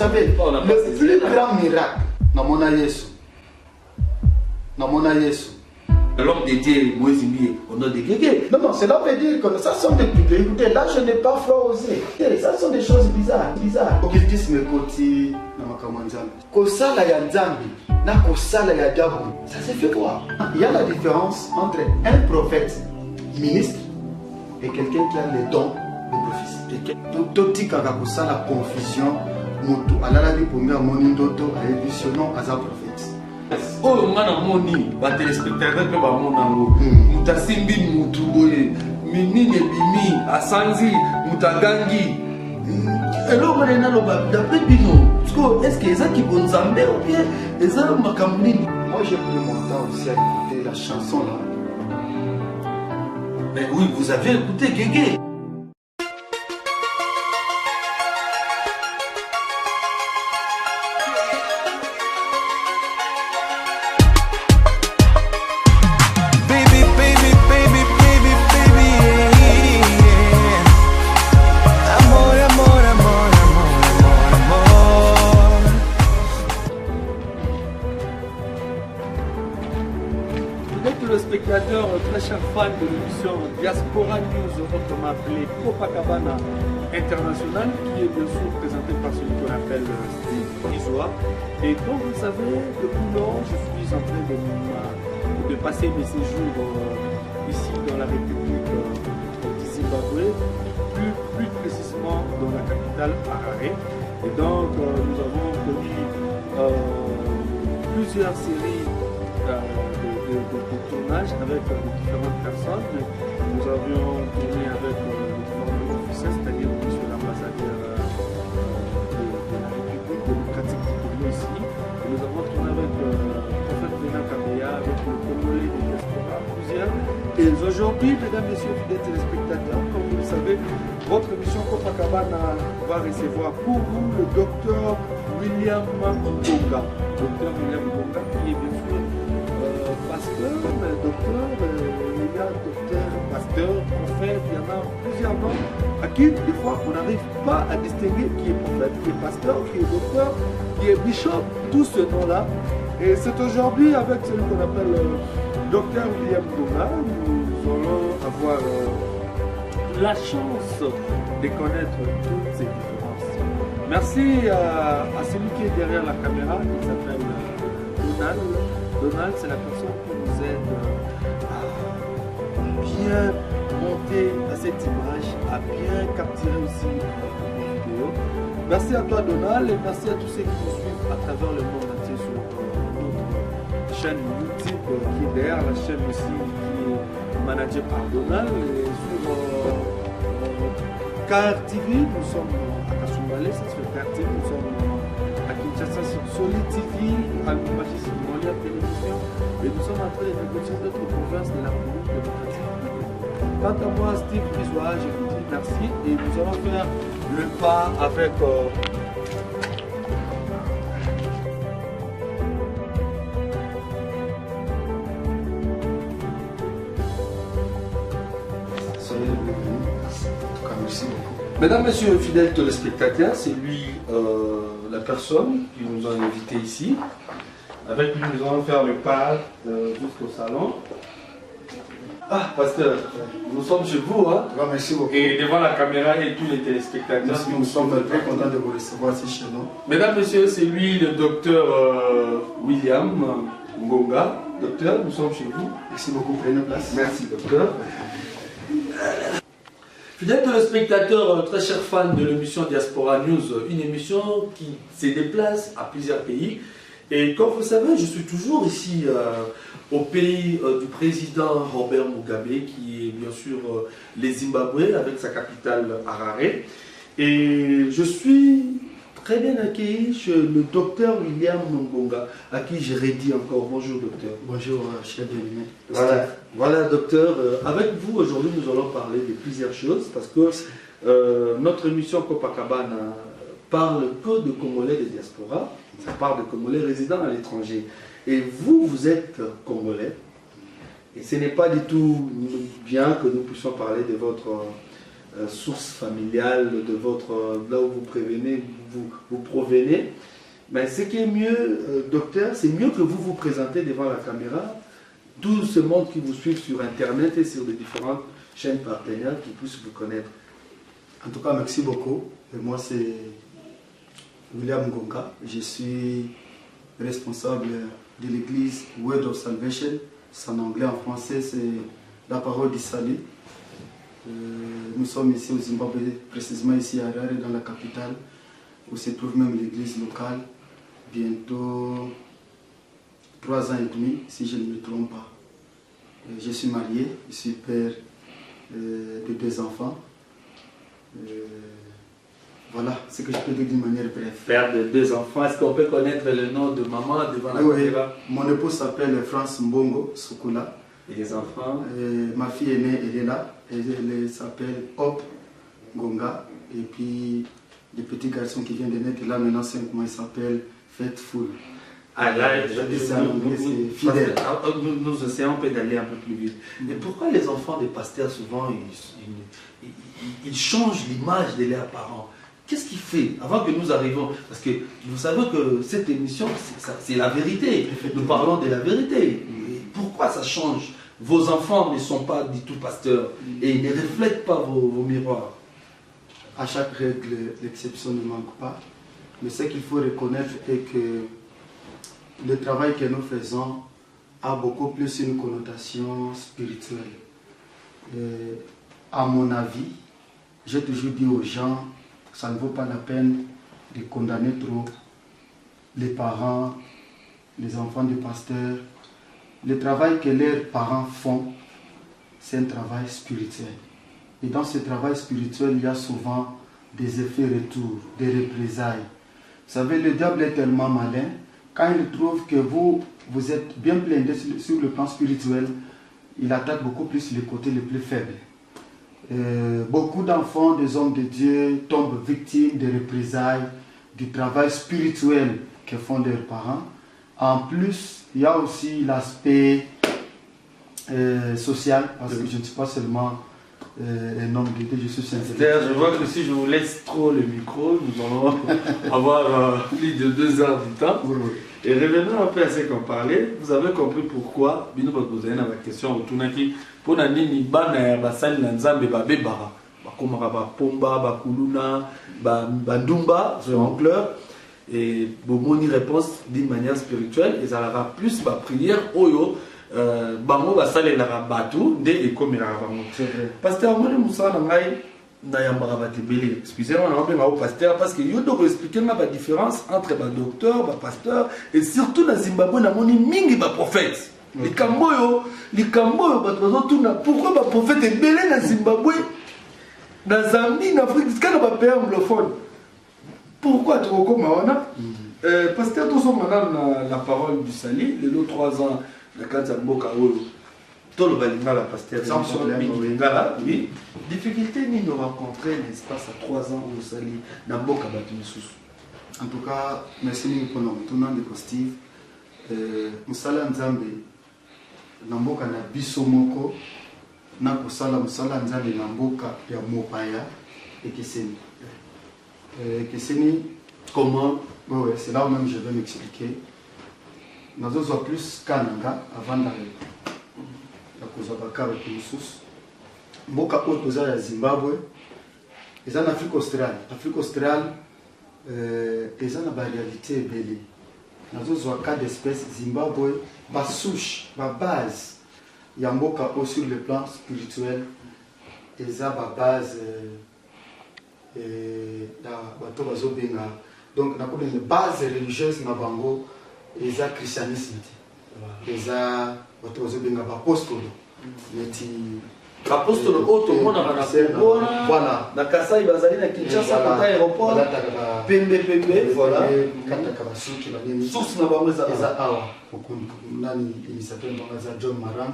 savez, le plus grand miracle, dans mon Yesu. L'homme de Dieu, Moïse, au nom de Kéké. Non, cela veut dire que ça sont des publics. Écoutez, là, je n'ai pas foi osé. Ça sont des choses bizarres. Occultisme côté, Kosala ya Nzambi, na Kosala ya Diabo. Ça se fait quoi? Il y a la différence entre un prophète, ministre, et quelqu'un qui a les dons de prophétie. Tout kaka Kosala confusion, mutu alala di pomia moni ndoto a éditionnon à sa prophète. Oh, ngana moni, ba téléspectateur pe ba monango. Mutasimbi mutu boye, minine bimi, asanzi, mutagangi. Alors, d'après Bino, est-ce que c'est qui vont zambé ou bien est-ce que Makamuni? Moi j'ai pris mon temps aussi à écouter la chanson là. Mais oui, vous avez écouté Guégué. Spectateurs, très chers fans de l'émission Diaspora News, autrement appelé Copacabana International, qui est bien sûr présenté par celui qu'on appelle Steve Isoa. Et comme vous le savez, depuis lors, je suis en train de passer mes séjours ici dans la République du Zimbabwe, plus précisément dans la capitale Harare. Et donc, nous avons connu plusieurs séries de tournage avec différentes personnes. Nous avions tourné avec le gouvernement officiel, c'est-à-dire monsieur l'ambassadeur de la République démocratique du Congo ici. Et nous avons tourné avec le prophète Bena Kabeya, avec le Congolais de Diaspora, plusieurs. Et aujourd'hui, mesdames, messieurs, fidèles téléspectateurs, comme vous le savez, votre émission Copacabana va recevoir pour vous le docteur William Ngonga. Docteur William Ngonga qui est bien sûr pasteur, docteur, il y a docteur, pasteur, prophète, il y en a plusieurs noms à qui des fois on n'arrive pas à distinguer qui est prophète, qui est pasteur, qui est docteur, qui est bishop, tous ces noms-là. Et c'est aujourd'hui avec celui qu'on appelle docteur William Ngonga, nous allons avoir la chance de connaître toutes ces différences. Merci à celui qui est derrière la caméra, il s'appelle Donald. Donald, c'est la personne qui nous aide à bien monter à cette image, à bien capturer aussi la vidéo. Merci à toi Donald et merci à tous ceux qui nous suivent à travers le monde entier sur notre chaîne YouTube qui est derrière la chaîne aussi qui est managée par Donald. Et sur KR TV, nous sommes à Kasumbalé, ça se fait KR TV, nous sommes à Kinshasa sur Solid TV, à Lumbashi sur Molia Télévision, et nous sommes en train de négocier d'autres provinces de la République démocratique. Quant à moi, Steve Isoa, je vous dis merci et nous allons faire le pas avec Merci beaucoup. Mesdames, Messieurs, fidèles téléspectateurs, c'est lui la personne qui nous a invités ici. Avec lui, nous allons faire le pas jusqu'au salon. Ah, pasteur, nous sommes chez vous, hein? Merci beaucoup. Et devant la caméra et tous les téléspectateurs. Merci, nous sommes très contents de vous recevoir ici chez nous. Mesdames, Messieurs, c'est lui le docteur William Ngonga. Docteur, nous sommes chez vous. Merci beaucoup, prenez place. Merci, docteur. Fidèles téléspectateurs, très chers fans de l'émission Diaspora News, une émission qui se déplace à plusieurs pays. Et comme vous savez, je suis toujours ici au pays du président Robert Mugabe, qui est bien sûr le Zimbabwe, avec sa capitale Harare. Et je suis très bien accueilli chez le docteur William Ngonga, à qui je redis encore bonjour docteur. Bonjour, cher Denis. Voilà docteur, avec vous aujourd'hui nous allons parler de plusieurs choses, parce que notre émission Copacabana parle que de Congolais de diaspora, ça parle de Congolais résidant à l'étranger. Et vous, vous êtes Congolais, et ce n'est pas du tout bien que nous puissions parler de votre source familiale de là où vous provenez. Mais ce qui est mieux, docteur, c'est mieux que vous vous présentez devant la caméra, tout ce monde qui vous suit sur Internet et sur les différentes chaînes partenaires qui puissent vous connaître. En tout cas, merci beaucoup. Et moi, c'est William Ngonga. Je suis responsable de l'église Word of Salvation. C'est en anglais, en français, c'est la parole du salut. Nous sommes ici au Zimbabwe, précisément ici à Harare, dans la capitale, où se trouve même l'église locale. Bientôt 3 ans et demi, si je ne me trompe pas. Je suis marié, je suis père de 2 enfants. Voilà ce que je peux dire d'une manière brève. Père de 2 enfants, est-ce qu'on peut connaître le nom de maman devant la caméra? Mon épouse s'appelle France Mbongo Sukula. Et les enfants? Ma fille aînée, elle est là. Elle s'appelle Hop Ngonga. Et puis, le petit garçon qui vient de naître là, maintenant 5 mois, il s'appelle Faithful. Ah là, nous essayons peut d'aller un peu plus vite. Mais pourquoi les enfants des pasteurs, souvent, ils changent l'image de leurs parents? Qu'est-ce qui fait, avant que nous arrivions, parce que vous savez que cette émission, c'est la vérité. Nous parlons de la vérité. Et pourquoi ça change? Vos enfants ne sont pas du tout pasteurs et ils ne reflètent pas vos miroirs. À chaque règle, l'exception ne manque pas. Mais ce qu'il faut reconnaître est que le travail que nous faisons a beaucoup plus une connotation spirituelle. À mon avis, j'ai toujours dit aux gens, ça ne vaut pas la peine de condamner trop les parents, les enfants des pasteurs. Le travail que leurs parents font, c'est un travail spirituel. Et dans ce travail spirituel, il y a souvent des effets retours, des représailles. Vous savez, le diable est tellement malin, quand il trouve que vous êtes bien blindé sur le plan spirituel, il attaque beaucoup plus le côté le plus faible. Beaucoup d'enfants, des hommes de Dieu, tombent victimes des représailles, du travail spirituel que font leurs parents. En plus, il y a aussi l'aspect social, parce que je ne suis pas seulement un homme de Dieu, je suis sincère. Je vois que si je vous laisse trop le micro, nous allons avoir plus de 2 heures du temps. Et revenons un peu à ce qu'on parlait. Vous avez compris pourquoi, bien vous avez une question autour de pour nani bana basali na nzambe babebara bakomaka bapomba bakuluna bandumba jongleur et bomoni réponse d'une manière spirituelle et ça aura plus ba prière oyo bango basalelaka batu nde ekomelaka bango. Pasteur moi musala ngai ndayambaka batebele excusez-moi na benga au pasteur parce que yo doko expliquer la différence entre ba docteur ba pasteur et surtout na Zimbabwe na moni mingi ba prophète. Les Camboyo, pourquoi les prophètes est belé dans Zimbabwe, dans Zambie, en Afrique, c'est un pays anglophone. Pourquoi tu recommandes? Pasteur, tout ça, maintenant, la parole du Sali, les 3 ans, le Kazamboka, tout le Balinga, la pasteur, oui. Difficulté, nous rencontrer, n'est-ce pas, ça 3 ans au Sali, dans Boka Batumissous. En tout cas, merci pour nous tournant de positif. Musala Nzambe. Namboka na biso moko na kosala musala nzambe na mboka ya mopaya ekeseni. Ekeseni comment? Ouais, c'est là où même je vais m'expliquer. Nous avons plus Kananga avant d'aller. La cause de la Kisusu. Mboka otoza ya Zimbabwe. Et en Afrique australe. Afrique australe, ils ont la réalité belle. Nous avons 4 espèces Zimbabwe. Ma souche, ma base, il y a mboka sur le plan spirituel, et ça ma base, donc la base religieuse na bango, et ça christianisme, et ça apostole, apostole auto mona na Kongo, voilà, na Kasai bazali na Kinshasa kata aéroport, pembe voilà, kata kabasuki banini, source na bango za awa. Nani initiateur dans John Maran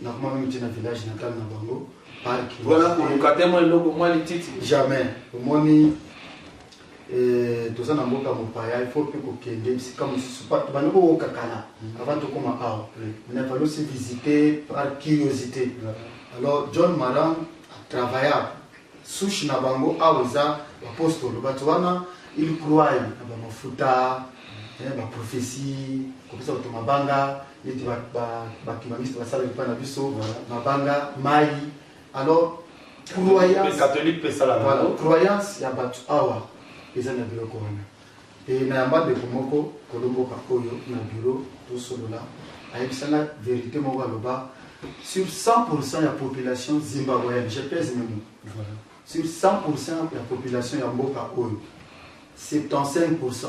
na kuma même dans village natal na bango parc voilà pour le côté moi logo moi les titres jamais moni tout ça na mboka mopaya il faut que kokende c'est comme si pas banoko kakana avant de comment awa on a fallu se visiter par curiosité alors John Maran a travaillé souche na bango aweza apostolo bato wana il croit na mafuta ba prophétie kopesa bato mabanga eti bakimamiste basala lipa na biso mabanga mai. Alors croyance catholique pesa la voilà croyance ya bato awa eza na biloko wana e na yamba de moko kolomboka oyo na bureau to solola ayebisana vérité moko aloba sur 100% ya population zimbabwéenne, je pèse mes mots. Voilà. Sur 100% de la population ya mboka oyo 75%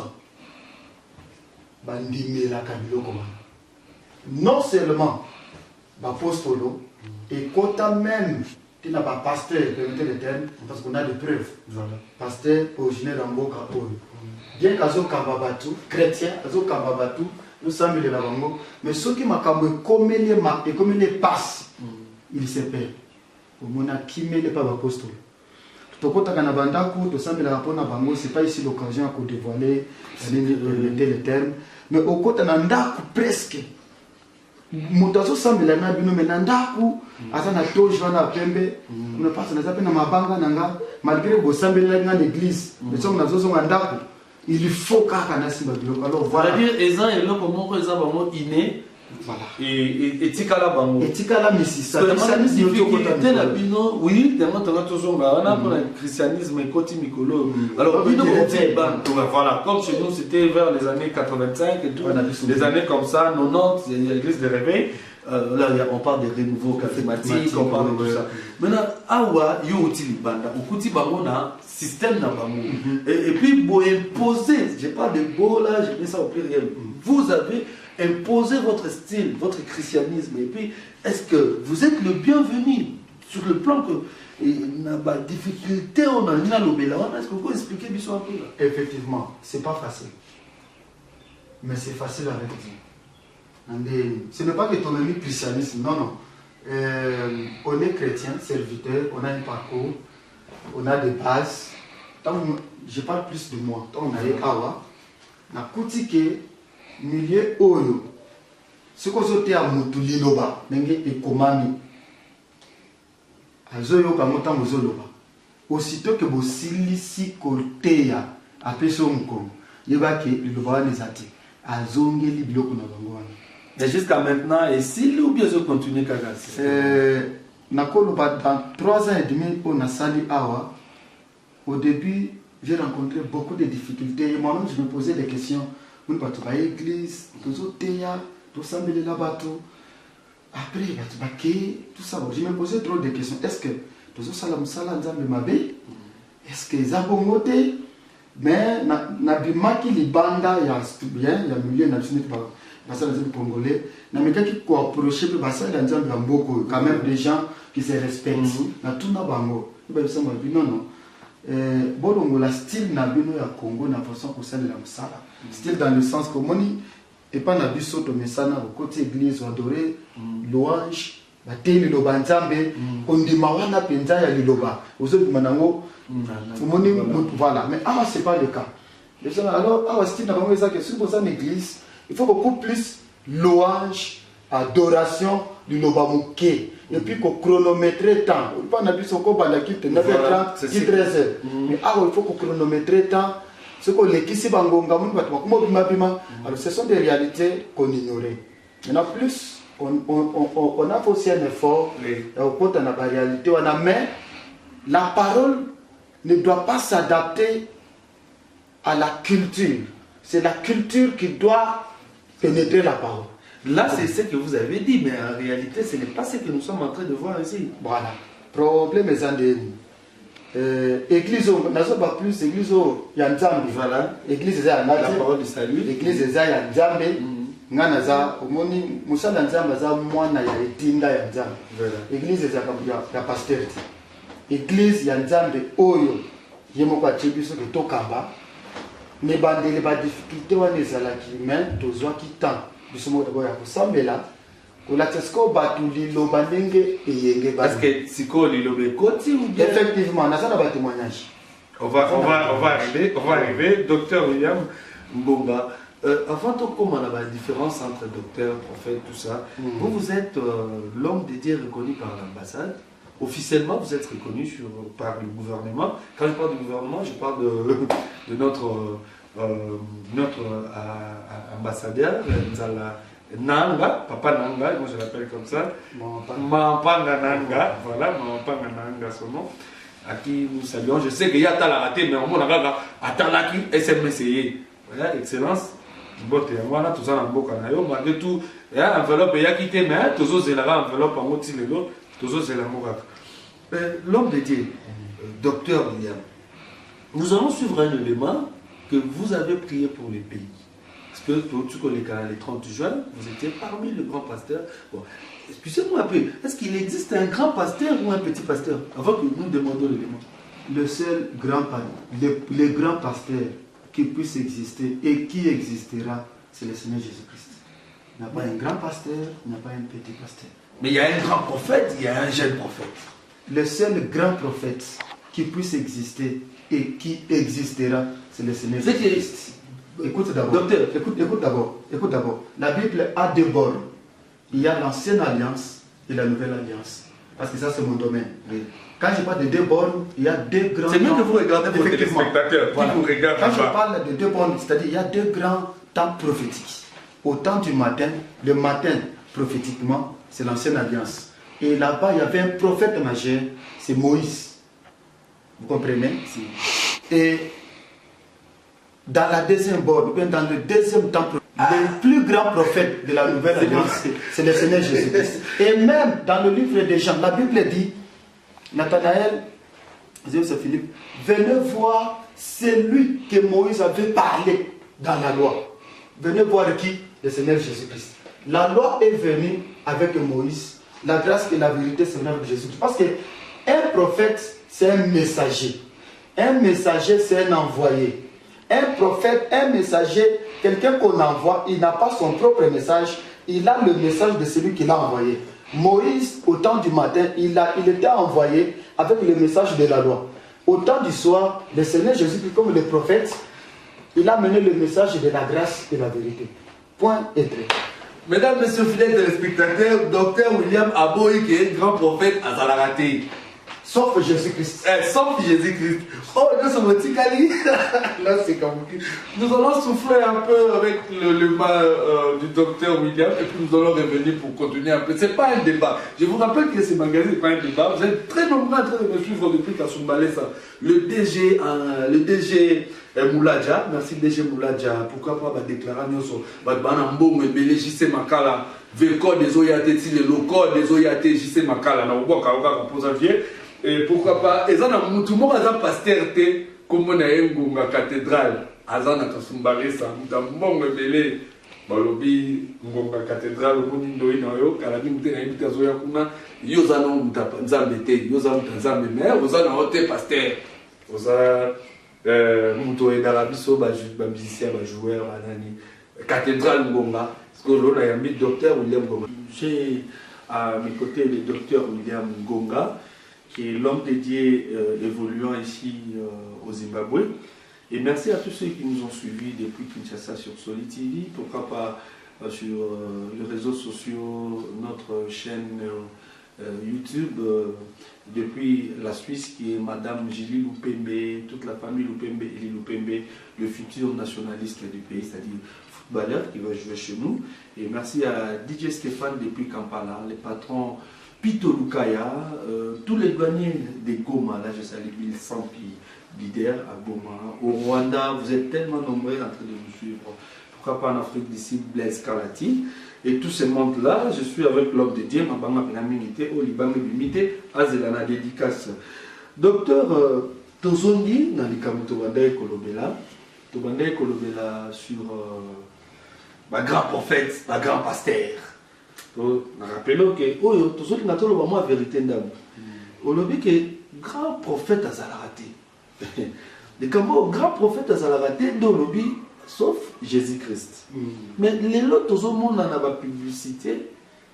bandimelaka biloko wana. Non seulement bapostolo et quota même tina ba pasteur, permettez le terme parce qu'on a des preuves. Voilà. Pasteur originaire ya mboka oyo. Bien qu'azo kamba batu chrétien, azo kamba batu nous sommes les bango, mais ceux qui m'ont comme les passe, il se perd. Au moment qui met les pas apostles. Tout au côté de Bandaku, tout ça, c'est pas ici l'occasion de dévoiler les termes, mais au côté de Nandaku presque. Mutazo sambila na bino menandaku ata na toje wana pembe kuna pasa na zape na mabanga nanga malgré bo sambila na l'église mais ça on a zozo mandaku il faut kaka na simba biloko. Alors voilà dire ezan eloko moko eza bango inné voilà et tikala bango etikala misisa difficulté na bino oui tellement toujours on a pour le christianisme et côté mikolo. Alors bino voilà comme chez nous c'était vers les années 85 et tout les années comme ça 90 l'église de réveil. Là on parle de renouveau charismatique, on parle de tout ça. Maintenant awa yo utili banda ukuti bango na système na bango et puis vous imposer, je parle de beau là, je mets ça au pluriel. Vous avez imposé votre style, votre christianisme et puis est-ce que vous êtes le bienvenu sur le plan que na ba difficulté on a na lobela, est-ce que vous pouvez expliquer biso un peu là? Effectivement, c'est pas facile. Mais c'est facile avec Dieu. Ce n'est pas que ton ami christianisme, non, non. On est chrétien, serviteur, on a un parcours, on a des bases. Je parle plus de moi. Tant on a eu Awa, na kutike milieu oyo. Ce qu'on a à Moutuliloba, nenge ekomami. Azoyo kamota mozoloba. Aussitôt que vous silisi koteya apeso mkongo, yebake liloba nezati. Azongeli biloko na bango wana. Et jusqu'à maintenant, et si ou bien je continue Kaga? Dans 3 ans et demi, on a sali Awa. Au début, j'ai rencontré beaucoup de difficultés. Moi-même, je me posais des questions. On va à l'église, tout ça, après, tout ça. Je me posais trop de questions. Est-ce que tout ça, est-ce que ça va mais na bimaki libanda ya bien ya milieu national basala des congolais na meka qui ko approcher pe basala nzambe ya mboko quand même des gens qui se respectent na tuna bango ba bisama bino non bolongo la style na bino ya Congo na façon ko sala la musala style dans le sens que moni et pas na biso to mesana au côté église adorer louange bateli loba nzambe ondima wana penza ya liloba ozobima nango voilà, mais ah, c'est pas le cas. Alors, ah, c'est que si vous avez une église, il faut beaucoup plus louange, adoration du Lobamouké. Et puis qu'on chronomètre le temps. Il faut qu'on a dit 9h30, 13h. Mais ah, il faut qu'on chronomètre le temps. Ce qu'on les qui alors, ce sont des réalités qu'on ignorait. Maintenant, plus, on a aussi un effort. On a la réalité. Mais la parole ne doit pas s'adapter à la culture. C'est la culture qui doit pénétrer la parole. Là, c'est ce que vous avez dit, mais en réalité, ce n'est pas ce que nous sommes en train de voir ici. Voilà. Problème est en église, nous pas plus église Yanzambi. Voilà. Église la parole du salut. Église Yanzambi. Nganaza, omoni musala Nzamba za mwana ya etinda ya Nzambi. Église ya pasteur. Église ya Nzambe oyo yemoko achibiso ke tokamba ne bandele ba difficulté wana ezalaki mais tozwaki temps biso moko d'abord ya kosambela kolatesko batu liloba ndenge eyenge parce que siko lilobe koti ou bien effectivement nazana ba témoignage on va arriver docteur William Mbonga. Avant tout, comment on a la différence entre docteur, prophète, tout ça, vous êtes l'homme de Dieu reconnu par l'ambassade. officiellement, vous êtes reconnu par le gouvernement. Quand je parle du gouvernement, je parle de notre ambassadeur, Nanga, Papa Nanga, moi je l'appelle comme ça, Mampanga Nanga, voilà, Mampanga Nanga son nom, à qui nous saluons. Je sais qu'il y a Tala raté, mais au moins, à Talaki, SMSI. Voilà, excellence. Bon, voilà, tout ça dans le boca. Malgré tout, il y a enveloppe, il y a quitté, mais tout ça, c'est la enveloppe en haut, tout ça, c'est la morale. L'homme de Dieu, docteur William, nous allons suivre un élément que vous avez prié pour les pays. Parce que pour tout les 30 juin, vous étiez parmi les grands pasteurs. Bon, excusez-moi un peu, est-ce qu'il existe un grand pasteur ou un petit pasteur avant que nous demandions l'élément? Le seul grand les grands pasteurs qui puisse exister et qui existera, c'est le Seigneur Jésus-Christ. Il n'y a pas un grand pasteur, il n'y a pas un petit pasteur. Mais il y a un grand prophète, il y a un jeune prophète. Le seul grand prophète qui puisse exister et qui existera, c'est le Seigneur Jésus-Christ. Écoute d'abord. Docteur, écoute d'abord. La Bible a deux bornes. Il y a l'ancienne alliance et la nouvelle alliance. Parce que ça, c'est mon domaine. Oui. Quand je parle de deux bornes, il y a deux grands... C'est mieux que vous regardez vos téléspectateurs. Voilà. Vous regardez quand je parle de deux bornes, c'est-à-dire il y a deux grands temps prophétiques. Au temps du matin, le matin, prophétiquement, c'est l'ancienne alliance. Et là-bas, il y avait un prophète majeur, c'est Moïse. Vous comprenez? Et dans la deuxième borne, dans le deuxième temps prophétique, le plus grand prophète de la nouvelle alliance, c'est le Seigneur Jésus-Christ. Et même dans le livre de Jean, la Bible dit, Nathanaël, c'est Philippe, venez voir celui que Moïse avait parlé dans la loi. Venez voir qui? Le Seigneur Jésus-Christ. La loi est venue avec Moïse. La grâce et la vérité, c'est avec Jésus-Christ. Parce qu'un prophète, c'est un messager. Un messager, c'est un envoyé. Un prophète, un messager, quelqu'un qu'on envoie, il n'a pas son propre message, il a le message de celui qui l'a envoyé. Moïse, au temps du matin, il était envoyé avec le message de la loi. Au temps du soir, le Seigneur Jésus-Christ, comme le prophète, il a mené le message de la grâce et la vérité. Point et trait. Mesdames, messieurs, fidèles téléspectateurs, docteur William Aboy, qui est un grand prophète à Zalarate. Sauf Jésus-Christ. Sauf Jésus-Christ. Oh, nous sommes au Tikali. Là, c'est comme... Nous allons souffler un peu avec le mal du docteur William et puis nous allons revenir pour continuer un peu. Ce n'est pas un débat. Je vous rappelle que ce magazine n'est pas un débat. Vous êtes très nombreux en train de me suivre depuis Kasumbalesa. Le DG Moulaja, merci DG Moulaja. Pourquoi pas déclarer Nyoso Banambo, Mbele, JC Makala, Veko des Oyate, le local des Oyate, JC Makala, na Oboka Oka Composantier. Et pourquoi pas, et ça, tout le monde a un pasteur, comme on a une cathédrale, Azana Kasumbalesa, Moutamong Mbele, Balobi, Ngonga cathédrale, Monindo Inayo, Kalami Moutena Ibita Zoya Kuna, Yozano Mutapanzambete, Yozano Tanzambeme, Ozana Hote pasteur, Ozana Mouto et Darabiso, musicien, joueur, Anani, cathédrale Ngonga, parce que l'on a mis docteur William Ngonga. J'ai à mes côtés le docteur William Ngonga, qui est l'homme dédié évoluant ici au Zimbabwe. Et merci à tous ceux qui nous ont suivis depuis Kinshasa sur Soli TV, pourquoi pas sur les réseaux sociaux, notre chaîne YouTube, depuis la Suisse qui est Madame Julie Loupembe, toute la famille Loupembe, Eli Loupembe, le futur nationaliste du pays, c'est-à-dire footballeur qui va jouer chez nous. Et merci à DJ Stéphane depuis Kampala, les patrons Pito Lukaya, tous les douaniers des Goma, là je salue Bill Sampi, leader à Goma. Au Rwanda, vous êtes tellement nombreux en train de nous suivre. Pourquoi pas en Afrique d'ici, Blaise Kalati. Et tous ces mondes-là, je suis avec l'homme de Dieu, Mabanga Penamimité, Olibanga Bimité, Azelana dédicace. Docteur Tozondi, dans les Kamu Tobanda et Kolobela sur ma grand prophète, ma grand pasteur. Rappelons que tous les gens ont la vérité d'âme. On a dit que grand prophète à Zalarate. Les grand prophète à Zalarate, sauf Jésus-Christ. Mais les autres, tout le monde a la publicité,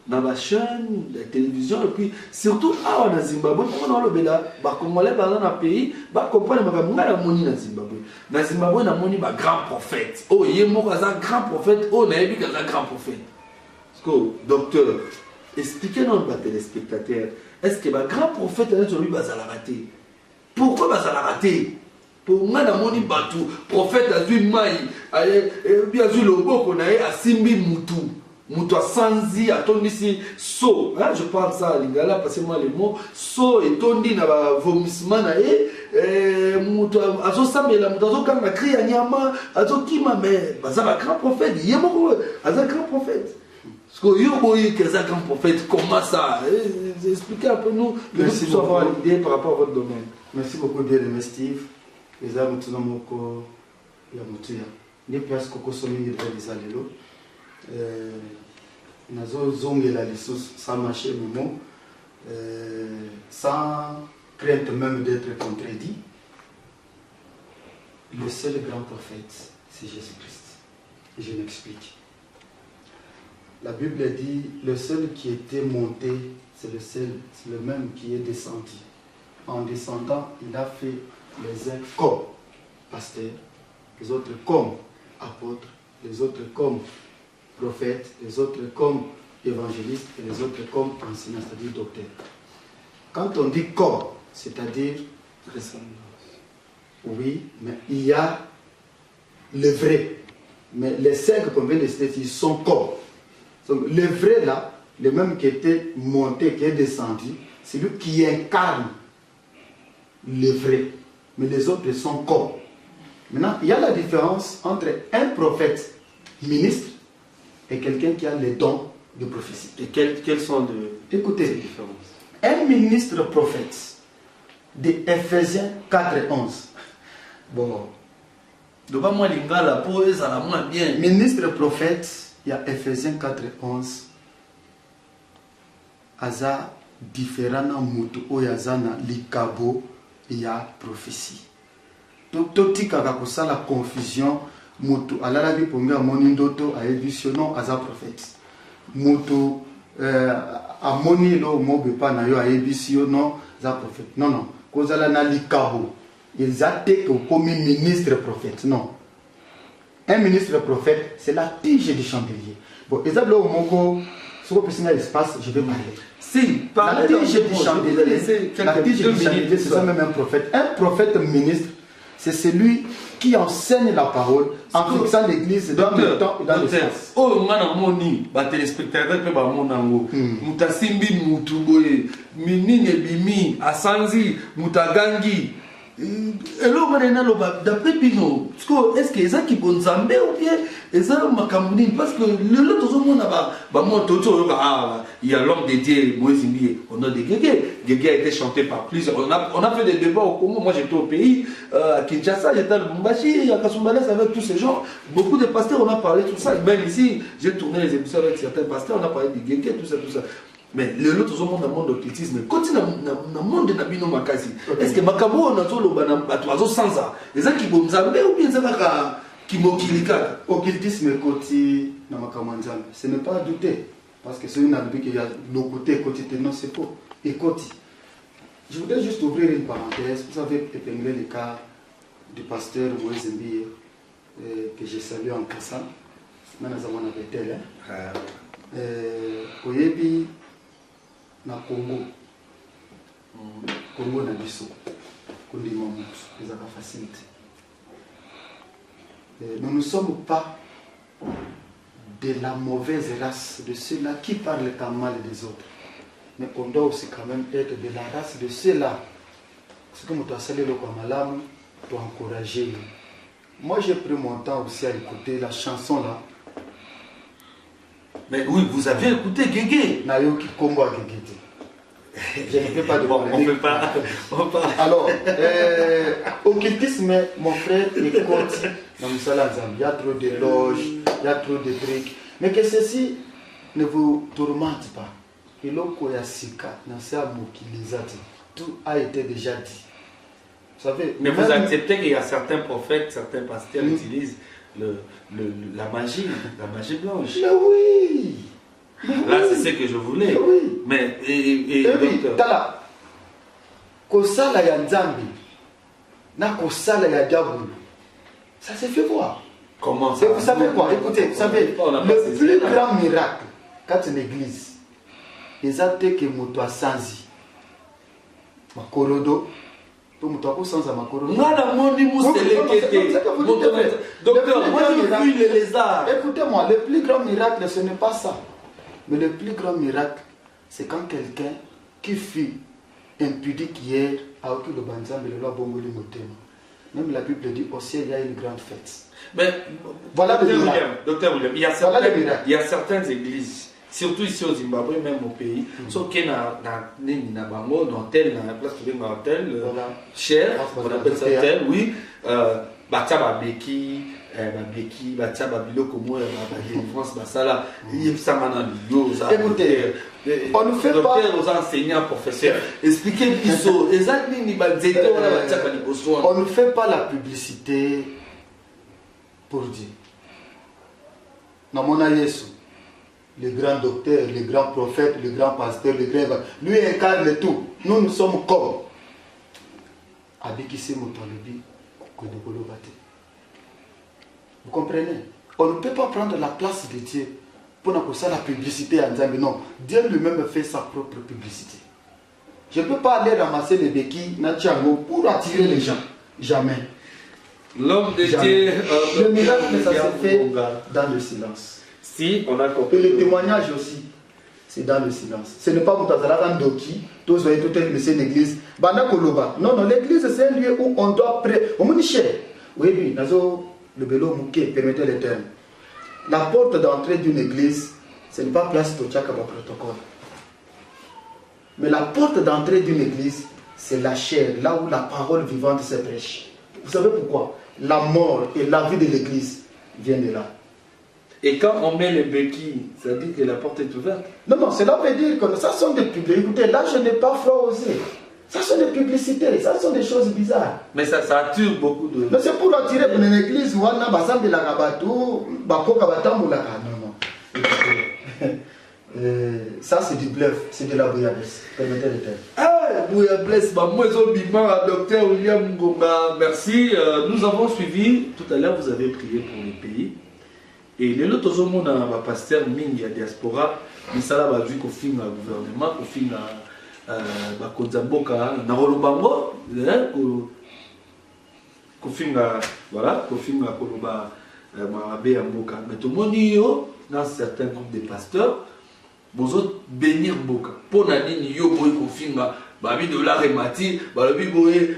dans la chaîne, la télévision, et puis surtout à Zimbabwe, on a le béla, Congolais dans le pays, comprendre que la monnaie dans Zimbabwe. Dans Zimbabwe, on a monnaie grand prophète. Oh, il y a un grand prophète, oh, il y a un grand prophète. Docteur, expliquez-nous aux téléspectateurs, est-ce que le grand prophète a raté? Pourquoi il a raté? Pour moi, dans mon bateau, prophète a vu Maï, bien vu le beau qu'on a eu à Simbi Moutou. Moutou a Sanzi, a ton ici, so. Je parle ça à Lingala, passez-moi les mots. So et ton dit, n'a pas vomissement, Moutou a zo Samela, Moutou a zo Kanga, Kri a Nyama, a zo Kima, mais, ça va grand prophète, il y a beaucoup, a zo grand prophète. Parce que yo boy que ça grand prophète, comment ça? Expliquez un peu nous, merci pour avoir l'idée par rapport à votre domaine. Merci beaucoup, bien aimé Steve. Les amis, tout le monde, il y a Moutia. Les pièces que sont mises dans les allélos. Nazo zongela lisus sans marcher momo, sans crainte même d'être contredit. Le seul grand prophète, c'est Jésus-Christ. Et je m'explique. La Bible dit, le seul qui était monté, c'est le même qui est descendu. En descendant, il a fait les uns comme pasteurs, les autres comme apôtres, les autres comme prophètes, les autres comme évangélistes et les autres comme enseignants, c'est-à-dire docteurs. Quand on dit comme, c'est-à-dire oui, mais il y a le vrai. Mais les 5 qu'on vient de citer, ils sont comme. Donc le vrai là, le même qui était monté, qui est descendu, c'est lui qui incarne le vrai. Mais les autres sont comme. Maintenant, il y a la différence entre un prophète ministre et quelqu'un qui a les dons de prophétie. Et quelles sont Écoutez, ces différences? Un ministre prophète de Ephésiens 4 et 11. Bon. Donc, moi, Lingala, pour eux, ça la moins bien. Ministre prophète, il y a Ephésiens 4 et 11. Aza différent na mutu oyazana likabo, il y a prophétie. Tout tika ça la confusion. Mutu alala bi ponga moni ndoto a éditionnon aza prophète. Mutu amoni lo mobe pa na yo a éditionnon aza prophète. Non non, kozala na likabo. Ils attaquent comme ministre prophète. Non. Un ministre prophète, c'est la tige du chandelier. Bon, exemple au Moko, sur le petit espace, je vais parler. Si, la tige du chandelier, c'est ça même un prophète. Un prophète ministre, c'est celui qui enseigne la parole en fixant l'église dans le temps et dans l'espace. Oh, moni, ba téléspectateur pe ba monango. Mutasimbi mutuboye, minine bimi, asanzi, mutagangi. D'après Pino, est-ce que c'est qui bon zambé ou bien est-ce que parce que le tout le monde il y a l'homme dédié Moïse Mbié, on a des Guégué. Guégué a été chanté par plusieurs. On a fait des débats au Congo. Moi j'étais au pays, à Kinshasa, j'étais à Lubumbashi, à Kasumbalès avec tous ces gens. Beaucoup de pasteurs, on a parlé de tout ça. Même ici, j'ai tourné les émissions avec certains pasteurs, on a parlé de Guégué, tout ça, tout ça. Mais le tout le monde dans le monde d'occultisme, continue dans le monde de Nabino Makasi. Est-ce que Makabo on a tout le sans ça? Les gens qui vont zambé ou bien ça qui mokilika? Occultisme côté dans Makamanzambe, ce n'est pas à douter. Parce que c'est une habitude qu'il y a le côté non, c'est faux. Et côté. Je voudrais juste ouvrir une parenthèse. Vous avez épinglé le cas du pasteur Moïse Mbié, que j'ai salué en passant. Maintenant, nous avons un tel. Oyebi na Congo. Congo na biso. Kundi Mamutu. Ils ont la facilité. Nous ne sommes pas de la mauvaise race de ceux-là qui parlent tant mal des autres. Mais on doit aussi quand même être de la race de ceux-là. C'est comme tu as salué le Kwamalam pour encourager. Moi j'ai pris mon temps aussi à écouter la chanson là. Mais oui, vous avez écouté Guégué. Nayoki Kombo à Guégué. Je ne fais pas de bon, on ne peut pas. Alors, occultisme, mon frère, écoute, il y a trop d'éloges, il y a trop de trucs. Mais que ceci ne vous tourmente pas. Tout a été déjà dit. Vous savez, mais vous acceptez qu'il y a certains prophètes, certains pasteurs utilisent la magie blanche. Mais oui. Là, c'est ce que je voulais. Oui. Mais, oui, tala. Kosala ya Nzambi, na kosala ya diable. Ça s'est fait voir. Comment ça? Vous savez quoi? Écoutez, vous savez, le plus grand miracle, quand une église, les actes que Moto Sanzi, Makorodo. Pour moi, sans Makorodo. Docteur, moi j'ai vu les lézards. Écoutez-moi, le plus grand miracle, ce n'est pas ça. Mais le plus grand miracle, c'est quand quelqu'un qui fut impudique hier a occupé le banzam et le loi Bongoli Motema. Même la Bible dit au ciel il y a une grande fête. Mais voilà Docteur William, il y a certaines églises, surtout ici au Zimbabwe, même au pays, sauf qu'il y a dans tel, dans la place de l'hôtel, cher, on appelle ça tel, oui, Batia Beki, Batia Babiloko, France, Basala, Yipsamana, écoutez, on ne fait pas. Aux enseignants, professeurs, expliquez on ne fait pas la publicité pour dire. Non, mon Yesu, le grand docteur, le grand prophète, le grand pasteur, le grand. Lui incarne tout. Nous, nous sommes comme. Abikisi Motolobi, Kodokolo Bate. Vous comprenez? On ne peut pas prendre la place de Dieu pour la publicité en disant non. Dieu lui-même fait sa propre publicité. Je ne peux pas aller ramasser les béquilles Natchango pour attirer les gens. Jamais. L'homme de Dieu. Le miracle, ça se fait dans le silence. Si, on a compris. Et le témoignage aussi, c'est dans le silence. Ce n'est pas Moutazala Doki, tous voyez tout c'est une église. Bana Koloba. Non, non, l'église c'est un lieu où on doit prêter. On me dit cher. Oui, oui, le bélo mouké, permettez les termes. La porte d'entrée d'une église, ce n'est pas place de Tchakaba protocole. Mais la porte d'entrée d'une église, c'est la chair, là où la parole vivante se prêche. Vous savez pourquoi? La mort et la vie de l'église viennent de là. Et quand on met les béquilles, ça dit que la porte est ouverte? Non, non, cela veut dire que ça sont des publicités. Écoutez, là je n'ai pas froid osé. Ça sont des publicités, ça sont des choses bizarres. Mais ça attire beaucoup de... Mais c'est pour attirer pour une église où on a basam de la rabatou, bako kabatam ou la non, non. Ça c'est du bluff, c'est de la bouillabaisse. Permettez le terme. Ah, bouillabaisse, moi docteur William Ngonga, merci. Nous avons suivi, tout à l'heure vous avez prié pour les pays. Et les autres hommes, on a un pasteur Mingi à diaspora, mais ça là va vu qu'au fin du gouvernement, au fin Bakonzamboka, Narolobango, qu'au fin voilà, qu'au fin Koloba Marabe Amboka. Mais tout le monde dit, dans certains groupes de pasteurs, vous autres bénir Boka. Pour Nadine, yo boy qu'au fin Babi de la remati, Babi boy,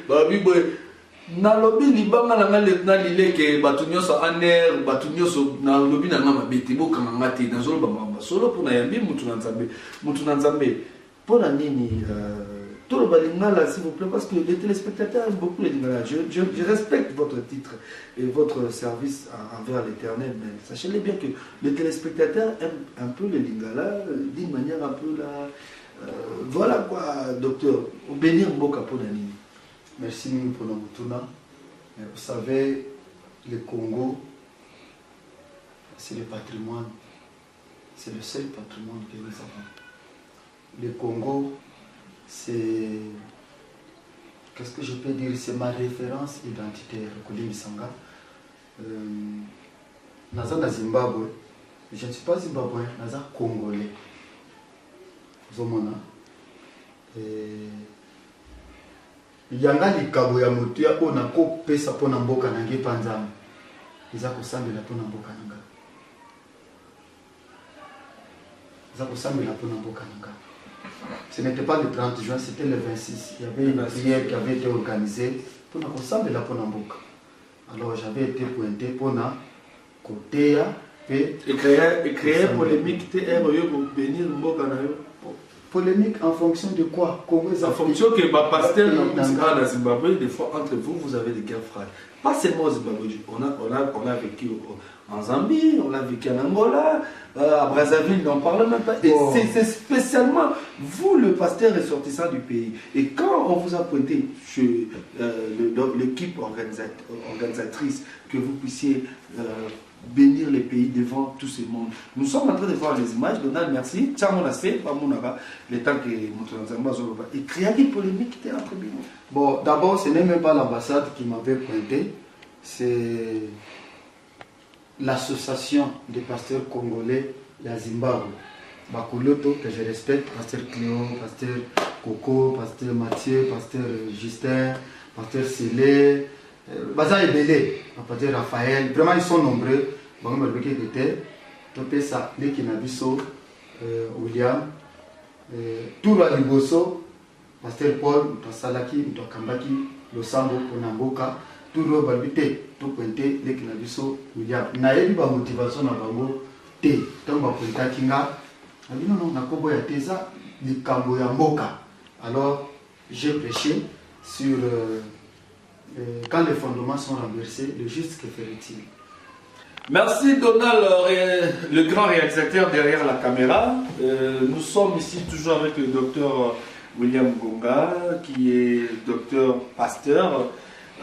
na lobi libanga na ngalekna lileke batunyo so aner batunyo so na lobi na ngama beti boka ngati na zolo bamba solo pona yambi mutu na nzambe pona nini tout le balingala s'il vous plaît parce que les téléspectateurs aiment beaucoup les lingala. Je respecte votre titre et votre service envers l'Éternel, mais sachez-le bien que les téléspectateurs aiment un peu les lingala d'une manière un peu là voilà quoi docteur au bénir boka pona nini. Merci pour notre tournant. Vous savez, le Congo, c'est le patrimoine. C'est le seul patrimoine que nous avons. Le Congo, c'est... Qu'est-ce que je peux dire? C'est ma référence identitaire. Kolimi Sanga. Naza na Zimbabwe. Je ne suis pas zimbabwéen, naza congolais. Zomona. Yanga likabo ya mutu ya pona ko pesa pona mboka nange panzama iza kosambela pona mboka nanga iza kosambela pona mboka nanga. Ce n'était pas le 30 juin, c'était le 26. Il y avait une prière qui avait été organisée pour kosambela pona mboka. Alors j'avais été pointé pona côté et créer polémique te yo pour bénir mboka na yo. Polémique en fonction de quoi? En fonction que ma pasteur dans Zimbabwe, des fois entre vous, vous avez des guerres froides. Pas seulement au Zimbabwe, on a vécu en Zambie, on a vécu en Angola, à Brazzaville, on n'en parle même pas. Et c'est spécialement vous, le pasteur ressortissant du pays. Et quand on vous a pointé chez l'équipe organisatrice, que vous puissiez bénir les pays devant tout ce monde. Nous sommes en train de voir les images. Donald, merci. Le temps que et créer une polémique qui était entre nous. Bon, d'abord, ce n'est même pas l'ambassade qui m'avait pointé, c'est l'association des pasteurs congolais, la Zimbabwe. Bakuloto, que je respecte, pasteur Cléo, pasteur Coco, pasteur Mathieu, pasteur Justin, pasteur Célé, Baza et Belé, pasteur Raphaël, vraiment ils sont nombreux. Bon, je vais vous dire, topé ça, les Kinabiso, William, tout le Liboso, pasteur Paul, Salaki, Kambaki, Losambo, Onamboka, tout le Balbité, tout pointé, les Kinabiso, William. Naïe, ba motivation na bango, té, tant ba pointa kinga, non, non, na kobo ya teza, li kambo ya mboka. Alors, j'ai prêché sur quand les fondements sont renversés, le juste que ferait-il? Merci Donald, le grand réalisateur derrière la caméra. Nous sommes ici toujours avec le docteur William Gonga, qui est docteur pasteur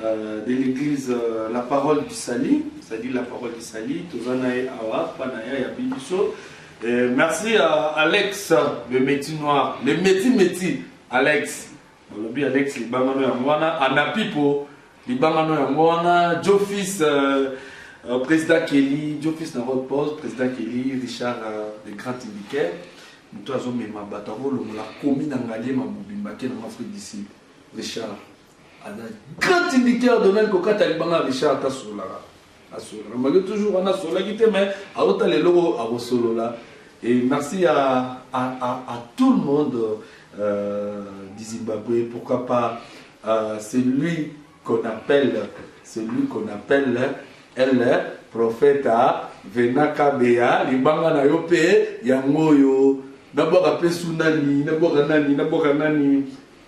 de l'église La Parole du Sali, c'est-à-dire La Parole du Sali, Tozanae Awa, Panaya Yabibiso. Merci à Alex, le métier noir, le métier Alex. Alex, il bangano yamwana, Anapipo, il bangano yamwana, Jofis, président Kelly, Jofis na votre poste, président Kelly, Richard, le grand indicateur. Nous avons mis ma bataro, la commune d'Angalé, ma bobimba, qui est dans l'Afrique d'ici. Richard, grand indicateur de l'El Koka, Talibana, Richard, Tassola. Malgré toujours, on a solo qui était, mais à l'autre, les logos, à vos solos là. Et merci à tout le monde du Zimbabwe, pourquoi pas celui qu'on appelle elle, prophète Venaka Bea, les banga na yope, yangoyo, d'abord appelé Sunani, d'abord nani,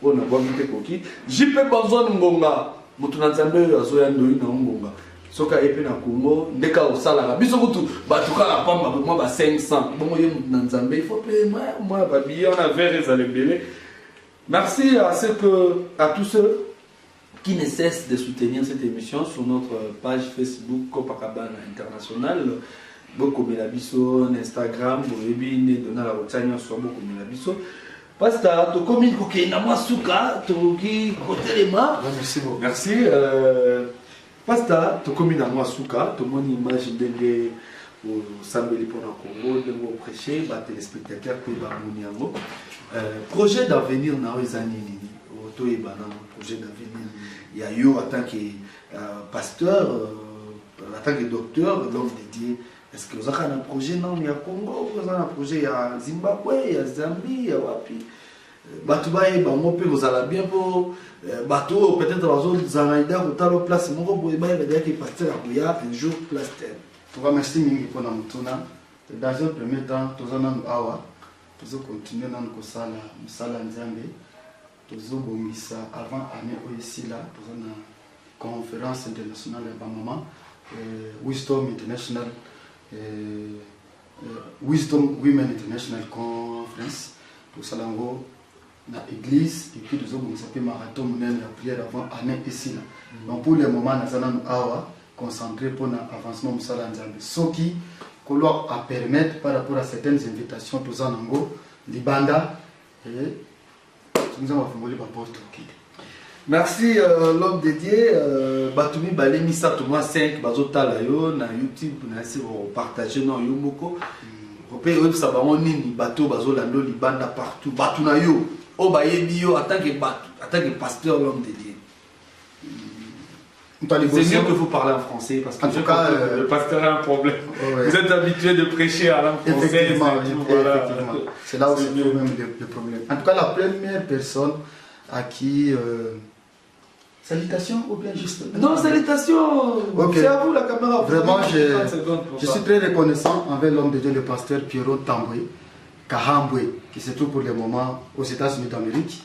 on a besoin de koki. JP Banzon Ngonga, Mutunazambe, Azoyando, Ngonga. Soka epe na Congo, ndeka osala biso kutu batuka la pamba moi ba 500 bon yo na Nzambe il faut payer moi ba billet on a vers les belé. Merci à tous ceux qui ne cessent de soutenir cette émission sur notre page Facebook Copacabana International, beaucoup de biso, Instagram, boyebi ne donna la rotania sur beaucoup de biso. Pasta to commune ko ke na masuka to ki kotelema. Merci beaucoup. Merci Pasta, tu commis dans moi souka, tu mon image d'engue au Sambeli pour le Congo, de vous prêcher, bah téléspectateurs qui va mouniango. Projet d'avenir na ozanini, auto et banana, projet d'avenir. Il y a eu en tant que pasteur, en tant que docteur, l'homme dédié. Est-ce que vous avez un projet non, il y a Congo, vous avez un projet il y a Zimbabwe, il y a Zambie, il y a Wapi. Batoubaye, bah mon père vous allez bien pour bateau peut-être dans zone Zanaïda ou talo place mon gros boyba il va dire qu'il partait à Bouya un jour place terre. Pour remercier mingi pour la mutuna. Dans un premier temps, tous en awa, tous continuer dans le sala, sala nzambe, tous bomisa avant année ici là, tous en conférence internationale à Bamama, Wisdom International, Wisdom Women International Conference, pour Salango. Dans l'église, et puis nous avons fait marathon de prière avant année ici. Donc pour le moment, nous allons concentrer pour l'avancement de Salanzambe. Ce qui a permettre par rapport à certaines invitations, tous en Ango, Libanda, et nous avons fait la porte. Merci l'homme dédié. Batumi Balemi Satouma 5, Bazotalayo, na YouTube, na essayé de partager dans Yomoko. Vous pouvez savoir on est bateau Bazolando Libanda partout, Batunayo. Oh bah en tant que pasteur l'homme dédié. C'est mieux que vous parlez en français parce que en tout cas, le pasteur a un problème. Ouais. Vous êtes habitué de prêcher à langue française. Effectivement. C'est là où c'est même le problème. En tout cas, la première personne à qui salutation ou bien juste non, salutation. Okay. C'est à vous la caméra. Vraiment, je suis très reconnaissant envers l'homme de Dieu, le pasteur Pierrot Tamboué Kahamboué, qui se trouve pour le moment aux États-Unis d'Amérique,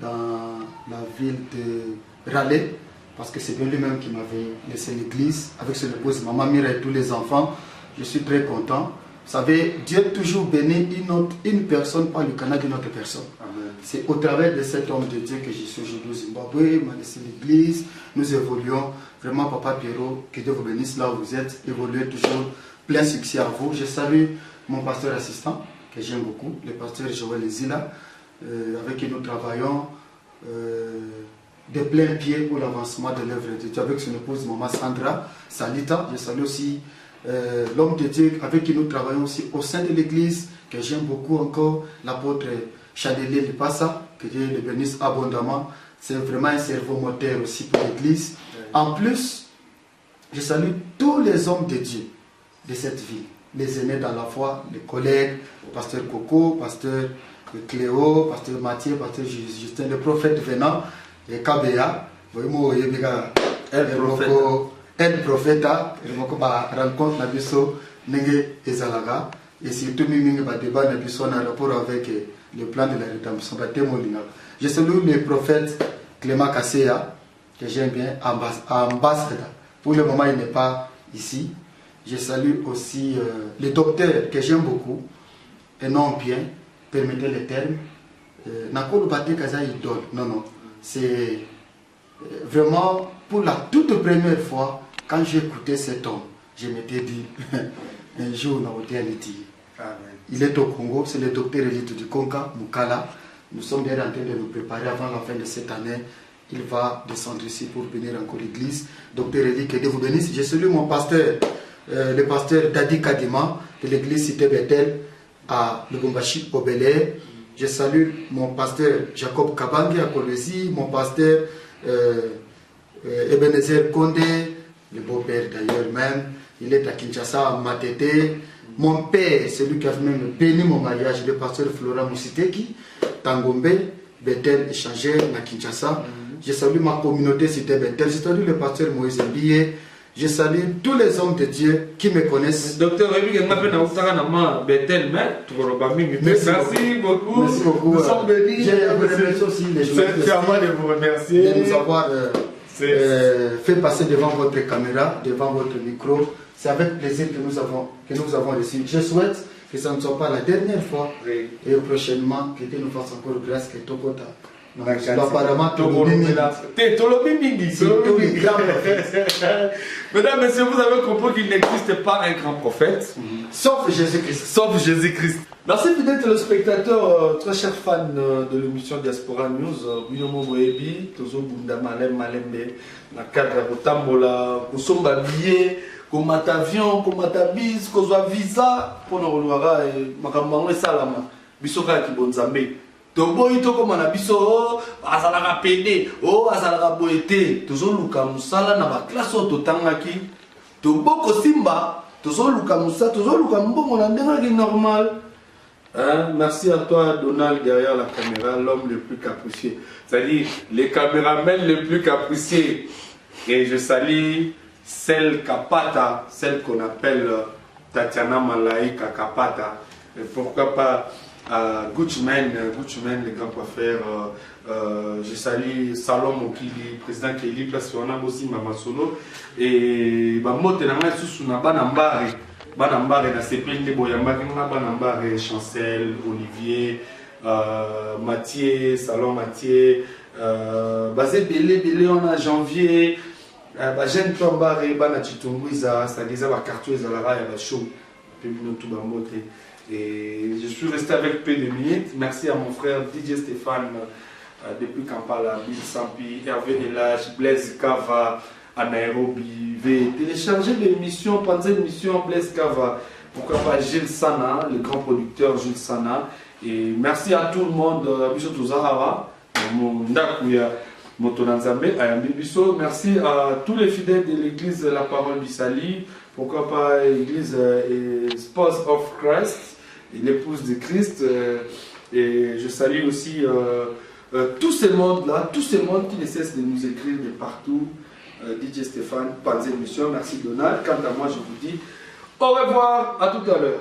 dans la ville de Raleigh, parce que c'est bien lui-même qui m'avait laissé l'église, avec son épouse, maman Mira et tous les enfants. Je suis très content. Vous savez, Dieu toujours bénit une personne par le canal d'une autre personne. C'est au travers de cet homme de Dieu que je suis aujourd'hui au Zimbabwe, m'a laissé l'église. Nous évoluons. Vraiment, Papa Pierrot, que Dieu vous bénisse là où vous êtes. Évoluez toujours. Plein succès à vous. Je salue mon pasteur assistant, que j'aime beaucoup, le pasteur Joël Zila, avec qui nous travaillons de plein pied pour l'avancement de l'œuvre de Dieu, avec son épouse Maman Sandra Salita. Je salue aussi l'homme de Dieu avec qui nous travaillons aussi au sein de l'église, que j'aime beaucoup encore, l'apôtre Chandelier Lipassa, que Dieu le bénisse abondamment. C'est vraiment un cerveau moteur aussi pour l'église. En plus, je salue tous les hommes de Dieu de cette ville. Les aînés dans la foi, les collègues, pasteur Coco, pasteur Cléo, pasteur Mathieu, pasteur Justin, le prophète venant, et KBA, El Prophète, rencontre Nabiso, Nenge Ezalaga, et surtout Mimi débat Nabiso en rapport avec le plan de la rédemption. Je salue le prophète Clément Kasséa, que j'aime bien, ambassadeur. Pour le moment, il n'est pas ici. Je salue aussi le docteur que j'aime beaucoup, et non bien, permettez le terme. Nakolo Baté Kaza idole. Non. C'est vraiment pour la toute première fois, quand j'ai écouté cet homme, je m'étais dit, un jour, on a été. Il est au Congo, c'est le docteur élite du Konka, Mukala. Nous sommes bien en train de nous préparer avant la fin de cette année. Il va descendre ici pour venir encore l'église. Docteur Eli, que Dieu vous bénisse. Je salue mon pasteur, le pasteur Dadi Kadima de l'église Cité Bethel à Lubumbashi au Bel-Air. Je salue mon pasteur Jacob Kabangi à Kolwezi, mon pasteur Ebenezer Kondé, le beau-père d'ailleurs même. Il est à Kinshasa, à Matete. Mon père, celui qui a même béni mon mariage, le pasteur Flora Moussiteki, Tangombe, Bethel échangeur à Kinshasa. Je salue ma communauté Cité Bethel. Je salue le pasteur Moïse Mbiye. Je salue tous les hommes de Dieu qui me connaissent. Docteur Rémi, merci beaucoup. Merci beaucoup. Nous sommes bénis. Je remercie aussi les journalistes de vous remercier. De nous avoir fait passer devant votre caméra, devant votre micro. C'est avec plaisir que nous avons reçu. Je souhaite que ça ne soit pas la dernière fois. Oui. Et prochainement, que Dieu nous fasse encore grâce que Tokota. Apparemment, Mesdames, messieurs, vous avez compris qu'il n'existe pas un grand prophète, sauf Jésus-Christ. Sauf Jésus-Christ. Merci, fidèles téléspectateurs, très chers fans de l'émission Diaspora News. Biyomo Boebi, Tozo Bunda Malem Malembe, na cadre Botambola, Kusomba Billet, Komata avion, Komata bis, Kozwa visa, pour nous relouara et Makambango et Salama, Bisoka Kibonzambe. Toboyi toko na biso azalaka pede azalaka boete tozoluka musala na ba classe totangaki toboko simba tozoluka musala tozoluka mbongo na ndenge normal. Merci à toi Donald derrière la caméra, l'homme le plus capricieux, c'est-à-dire les caméramans les plus capricieux. Et je salue celle Kapata, celle qu'on appelle Tatiana Malaika Kapata, et pourquoi pas Gucciman, les grands coiffeurs. Je salue Salom Okili, président Kelly, place on a aussi Mamasolo. Et Bamote Nanga Susuna Banambare na CPN Boyamba, Banambare, Chancel, Olivier, Mathieu, Salon Mathieu, Basé Belé, on a Janvier, Jeanne Tombare, Bana Chitunguiza, c'est-à-dire la cartouche à la raille à la show, puis tout Bamote. Et je suis resté avec peu de minutes. Merci à mon frère DJ Stéphane depuis Kampala, Bill Sampi, Hervé Elage, Blaise Kava à Nairobi. Télécharger l'émission, pensez l'émission Blaise Kava. Pourquoi pas Gilles Sana, le grand producteur Gilles Sana. Et merci à tout le monde. Merci à tous les fidèles de l'église La Parole du Salut. Pourquoi pas l'église Spouse of Christ, l'épouse de Christ. Et je salue aussi tous ces mondes-là, tous ces mondes qui ne cessent de nous écrire de partout. DJ Stéphane, Panzer Mission, merci Donald. Quant à moi, je vous dis au revoir, à tout à l'heure.